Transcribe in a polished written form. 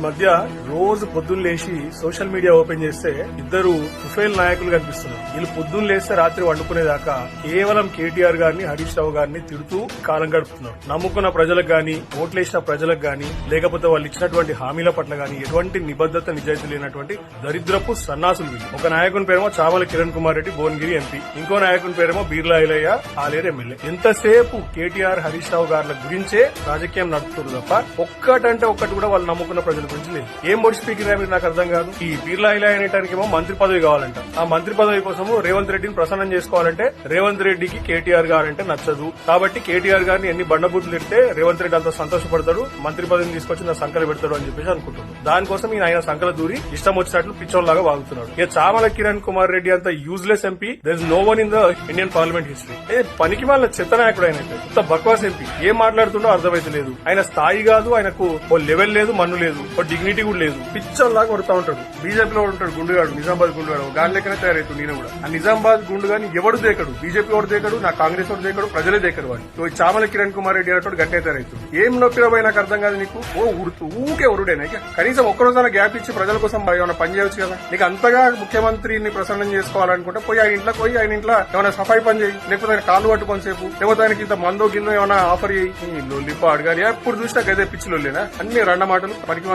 మధ్య రోజు పొద్దున్న లేచి సోషల్ మీడియా ఓపెన్ చేస్తే ఇద్దరు తుఫేల్ నాయకులు కనిపిస్తున్నారు. వీళ్ళు పొద్దున్న లేస్తే రాత్రి వండుకునేదాకా కేవలం కేటీఆర్ గారిని, హరీష్ రావు గారిని తిడుతూ కాలం గడుపుతున్నారు. నమ్ముకున్న ప్రజలకు గాని, ఓట్లేసిన ప్రజలకు గాని, లేకపోతే వాళ్ళు ఇచ్చినటువంటి హామీల పట్ల గాని ఎటువంటి నిబద్దత, నిజాయితీ లేనటువంటి దరిద్రపు సన్నాసులు వీళ్ళు. ఒక నాయకుని పేరేమో చామల కిరణ్ కుమార్ రెడ్డి, భువనగిరి ఎంపీ. ఇంకో నాయకుని పేరేమో బీర్లా ఐలయ్య, ఆలేరు ఎమ్మెల్యే. ఎంతసేపు కేటీఆర్, హరీష్ రావు గారి గురించే రాజకీయం నడుపుతున్నారు తప్ప ఒక్కటంటే ఒక్కటి కూడా వాళ్ళు నమ్ముకున్న ప్రజల గురించి లేదు. ఏం బొడి స్పీకర్ మీరు నాకు అర్థం కాదు. ఈ బీర్లా ఐలయ్య అనేటానికేమో మంత్రి పదవి కావాలంట. ఆ మంత్రి పదవి కోసము రేవంత్ రెడ్డిని ప్రసన్నం చేసుకోవాలంటే రేవంత్ రెడ్డికి కేటీఆర్ గారంటే నచ్చదు. కాబట్టి కేటీఆర్ గారిని ఎన్ని బండబూతులు తిడితే రేవంత్ రెడ్డి అంత సంతోషపడతాడు, మంత్రి పదవిని తీసుకొచ్చి నా సంకలు పెడతాడు అని చెప్పేసి అనుకుంటున్నాడు. దానికోసం ఆయన సంకల దూరి ఇష్టం వచ్చినట్లు పిచ్చోన్లాగా వాగుతున్నాడు. ఇక చామల కిరణ్ కుమార్ రెడ్డి అంత useless MP there is no one in the Indian parliament history. పనికి వాళ్ళ చెత్త నాయకుడు ఆయన. ఇంత బక్వాస్ ఎంపీ. ఏం మాట్లాడుతుండో అర్థమైతే లేదు. ఆయన స్థాయి కాదు, ఆయనకు ఓ లెవెల్ లేదు, మన్ను లేదు, ఓ డిగ్నిటీ కూడా లేదు. పిచ్చోన్లాగా కొడుతూ ఉంటాడు. బీజేపీలో ఉంటాడు గుండుగాడు, నిజామాబాద్ గుండుగాడు. గాలి లెక్కనే తయారైతుంది. నేను కూడా ఆ నిజామాబాద్ గుండు గాని ఎవడు దేకడు, బీజేపీ వాడు దేకడు, నా కాంగ్రెస్ వాడు దేకడు, ప్రజలే దేకరు వాడు. చామల కిరణ్ కుమార్ రెడ్డి అనేటువంటి గట్టే తయారైతుంది. ఏం నొప్పిరపోయి నాకు అర్థం కాదు నీకు. ఓ ఉడుతూ ఊకే ఉరుడేనా? కనీసం ఒక్కరోజైనా గ్యాప్ ఇచ్చి ప్రజల కోసం ఏమైనా పని చేయొచ్చు కదా. నీకు అంతగా ముఖ్యమంత్రిని ప్రసన్నం చేసుకోవాలనుకుంటే పోయి ఆయన ఇంట్లో ఆయన ఇంట్లో ఏమైనా సఫాయి పని చేయి, లేకపోతే ఆయన కాళ్ళు పట్టుకొని సేపు, లేకపోతే ఆయనకి ఇంత మందో గిన్నో ఏమైనా ఆఫర్ చేయి. లొల్లిపాడు కానీ ఎప్పుడు చూసినా గదే పిచ్చి లొల్లేనా? అన్ని రెండ మాటలు పనికి